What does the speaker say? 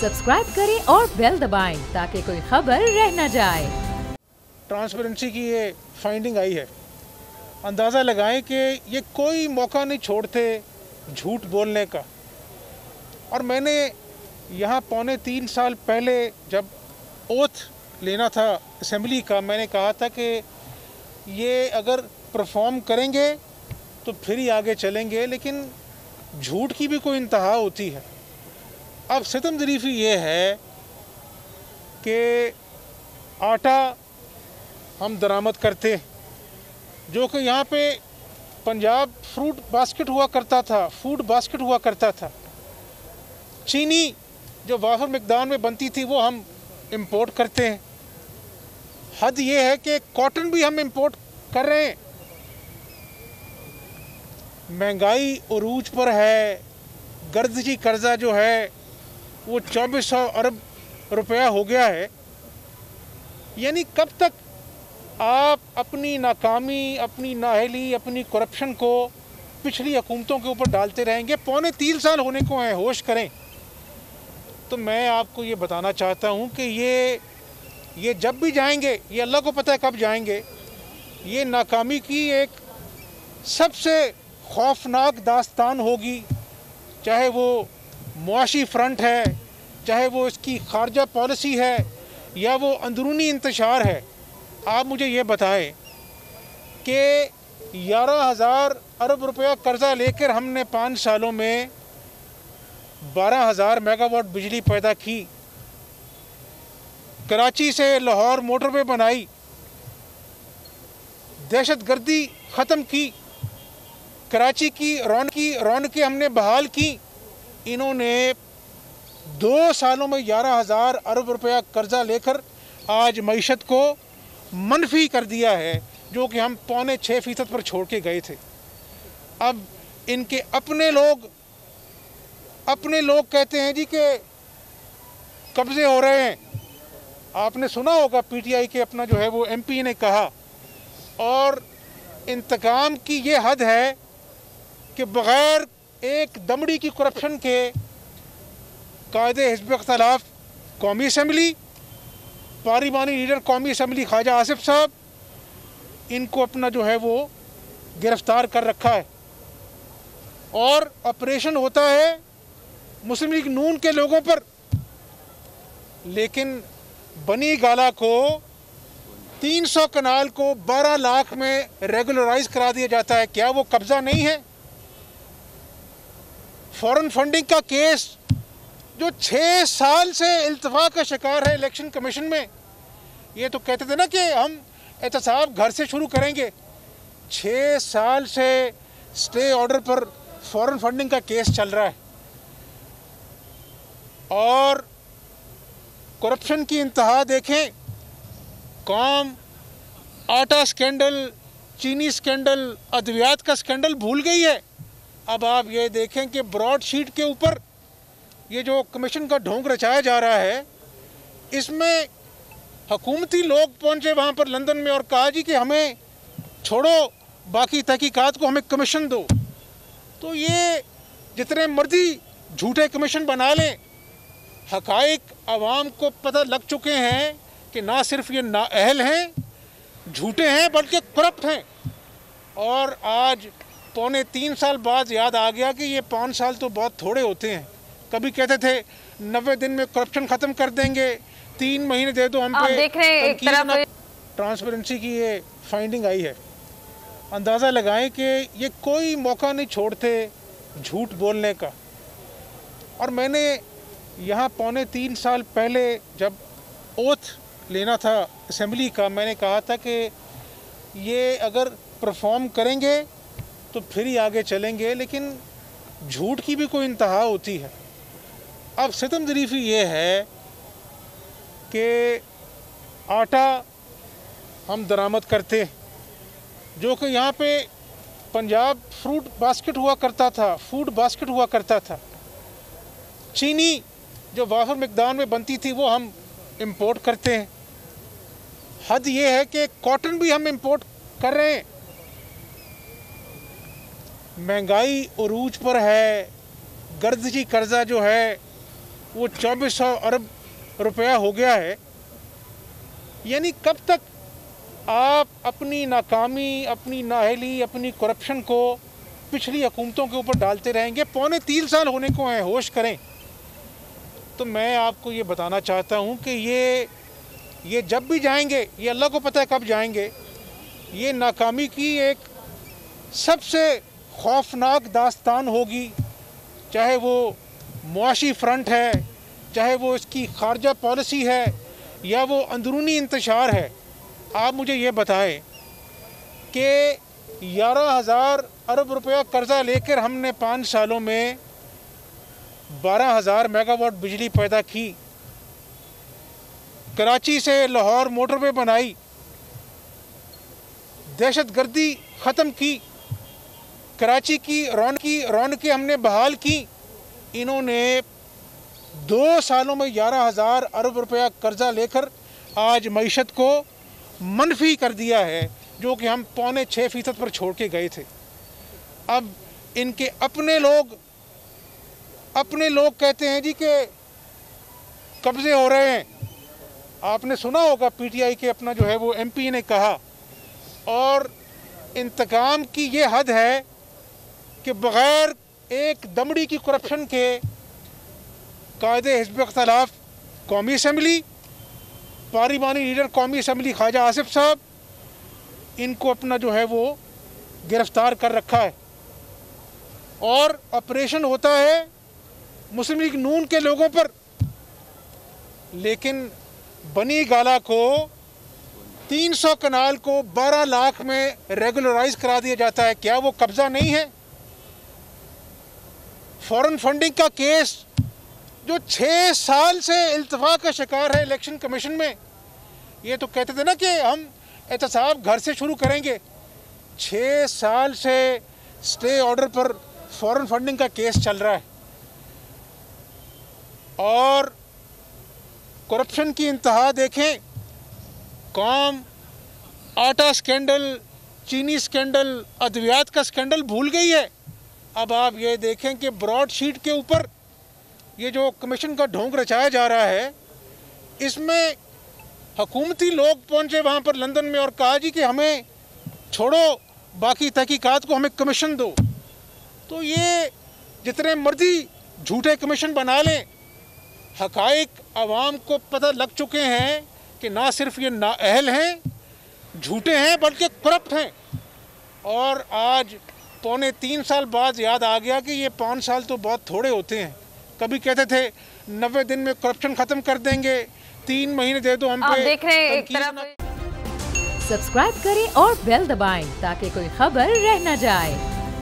Subscribe करें और bell दबाएं ताकि कोई खबर रह न जाए। ट्रांसपेरेंसी की ये फाइंडिंग आई है। अंदाज़ा लगाएं कि ये कोई मौका नहीं छोड़ते झूठ बोलने का। और मैंने यहाँ 3.25 साल पहले जब ओथ लेना था असेंबली का, मैंने कहा था कि ये अगर परफॉर्म करेंगे तो फिर ही आगे चलेंगे, लेकिन झूठ की भी कोई इंतहा होती है। अब सितम ज़रीफ़ी ये है कि आटा हम दरामद करते, जो कि यहाँ पे पंजाब फ्रूट बास्केट हुआ करता था, फूड बास्केट हुआ करता था। चीनी जो वाफर मिकदार में बनती थी वो हम इंपोर्ट करते हैं। हद ये है कि कॉटन भी हम इंपोर्ट कर रहे हैं। महंगाई उरूज पर है। गर्दजी कर्जा जो है वो 2400 अरब रुपया हो गया है। यानी कब तक आप अपनी नाकामी, अपनी नाअहली, अपनी करप्शन को पिछली हुकूमतों के ऊपर डालते रहेंगे? 3.25 साल होने को हैं, होश करें। तो मैं आपको ये बताना चाहता हूँ कि ये जब भी जाएंगे, ये अल्लाह को पता है कब जाएंगे, ये नाकामी की एक सबसे खौफनाक दास्तान होगी। चाहे वो मुआशी फ्रंट है, चाहे वो इसकी खारजा पॉलिसी है, या वो अंदरूनी इंतशार है। आप मुझे ये बताएं कि 11,000 अरब रुपया कर्जा लेकर हमने 5 सालों में 12,000 मेगावाट बिजली पैदा की। कराची से लाहौर मोटरवे बनाई, दहशतगर्दी ख़त्म की, कराची की रौनकें हमने बहाल की। इन्होंने 2 सालों में 11,000 अरब रुपया कर्जा लेकर आज मईशत को मनफी कर दिया है, जो कि हम 5.25% पर छोड़ के गए थे। अब इनके अपने लोग कहते हैं जी कि कब्जे हो रहे हैं। आपने सुना होगा पीटीआई के अपना जो है वो एमपी ने कहा। और इंतकाम की ये हद है कि बग़ैर एक दमड़ी की करप्शन के कायदे हिज़्ब इख्तिलाफ कौमी असम्बली, पार्लिमानी लीडर कौमी असम्बली ख्वाजा आसिफ साहब, इनको अपना जो है वो गिरफ़्तार कर रखा है। और ऑपरेशन होता है मुस्लिम लीग नून के लोगों पर। लेकिन बनी गाला को 300 कनाल को 12 लाख में रेगुलराइज करा दिया जाता है। क्या वो कब्जा नहीं है? फॉरेन फंडिंग का केस जो 6 साल से इल्तफा का शिकार है इलेक्शन कमीशन में। ये तो कहते थे ना कि हम एहतसाब घर से शुरू करेंगे। 6 साल से स्टे ऑर्डर पर फॉरेन फंडिंग का केस चल रहा है। और करप्शन की इंतहा देखें। कौम आटा स्कैंडल, चीनी स्कैंडल, अद्वियात का स्कैंडल भूल गई है। अब आप ये देखें कि ब्रॉडशीट के ऊपर ये जो कमीशन का ढोंग रचाया जा रहा है, इसमें हुकूमती लोग पहुंचे वहाँ पर लंदन में और कहा जी कि हमें छोड़ो, बाकी तहकीकात को हमें कमीशन दो। तो ये जितने मर्जी झूठे कमीशन बना लें, हकाइक आवाम को पता लग चुके हैं कि ना सिर्फ ये नाअहल हैं, झूठे हैं, बल्कि करप्ट हैं। और आज 3.25 साल बाद याद आ गया कि ये 5 साल तो बहुत थोड़े होते हैं। कभी कहते थे 90 दिन में करप्शन ख़त्म कर देंगे, 3 महीने दे दो हम पे। देख रहे हैं एक तरफ ट्रांसपेरेंसी की ये फाइंडिंग आई है। अंदाज़ा लगाएं कि ये कोई मौका नहीं छोड़ते झूठ बोलने का। और मैंने यहाँ 3.25 साल पहले जब ओथ लेना था असेंबली का, मैंने कहा था कि ये अगर परफॉर्म करेंगे तो फिर ही आगे चलेंगे, लेकिन झूठ की भी कोई इंतहा होती है। अब सितम ज़रीफ़ी ये है कि आटा हम दरामद करते, जो कि यहाँ पे पंजाब फ्रूट बास्केट हुआ करता था, फूड बास्केट हुआ करता था। चीनी जो वाफर मिकदार में बनती थी वो हम इंपोर्ट करते हैं। हद ये है कि कॉटन भी हम इंपोर्ट कर रहे हैं। महंगाई उरूज पर है। गर्दजी कर्जा जो है वो 2400 अरब रुपया हो गया है। यानी कब तक आप अपनी नाकामी, अपनी नाअहली, अपनी करप्शन को पिछली हुकूमतों के ऊपर डालते रहेंगे? 3.25 साल होने को हैं, होश करें। तो मैं आपको ये बताना चाहता हूँ कि ये जब भी जाएंगे, ये अल्लाह को पता है कब जाएंगे, ये नाकामी की एक सबसे खौफनाक दास्तान होगी। चाहे वो मुआशी फ्रंट है, चाहे वो इसकी खारजा पॉलिसी है, या वो अंदरूनी इंतशार है। आप मुझे ये बताएं कि 11,000 अरब रुपया कर्ज़ा लेकर हमने 5 सालों में 12,000 मेगावाट बिजली पैदा की, कराची से लाहौर मोटरवे बनाई, दहशतगर्दी ख़त्म की, कराची की रौनकें हमने बहाल की। इन्होंने 2 सालों में 11,000 अरब रुपया कर्ज़ा लेकर आज मईशत को मनफी कर दिया है, जो कि हम 5.25% पर छोड़ के गए थे। अब इनके अपने लोग कहते हैं जी कि कब्ज़े हो रहे हैं। आपने सुना होगा पीटीआई के अपना जो है वो एमपी ने कहा। और इंतकाम की ये हद है कि बग़ैर एक दमड़ी की करप्शन के कायदे हिज़्ब इख्तिलाफ कौमी असम्बली, पार्लिमानी लीडर कौमी असम्बली ख्वाजा आसिफ साहब, इनको अपना जो है वो गिरफ़्तार कर रखा है। और ऑपरेशन होता है मुस्लिम लीग नून के लोगों पर। लेकिन बनी गाला को 300 कनाल को 12 लाख में रेगुलराइज करा दिया जाता है। क्या वो कब्ज़ा नहीं है? फॉरेन फंडिंग का केस जो 6 साल से इल्तफा का शिकार है इलेक्शन कमीशन में। ये तो कहते थे ना कि हम एहतसाब घर से शुरू करेंगे। 6 साल से स्टे ऑर्डर पर फॉरेन फंडिंग का केस चल रहा है। और करप्शन की इंतहा देखें। कौम आटा स्कैंडल, चीनी स्कैंडल, अद्वियात का स्कैंडल भूल गई है। अब आप ये देखें कि ब्रॉडशीट के ऊपर ये जो कमीशन का ढोंग रचाया जा रहा है, इसमें हुकूमती लोग पहुंचे वहाँ पर लंदन में और कहा जी कि हमें छोड़ो, बाकी तहकीकात को हमें कमीशन दो। तो ये जितने मर्जी झूठे कमीशन बना लें, हकाइक आवाम को पता लग चुके हैं कि ना सिर्फ ये नाअहल हैं, झूठे हैं, बल्कि करप्ट हैं। और आज 3.25 साल बाद याद आ गया कि ये 5 साल तो बहुत थोड़े होते हैं। कभी कहते थे 90 दिन में करप्शन ख़त्म कर देंगे, 3 महीने दे दो हम पे। आप देख रहे हैं एक तरफ। सब्सक्राइब करें और बेल दबाएं ताकि कोई खबर रह न जाए।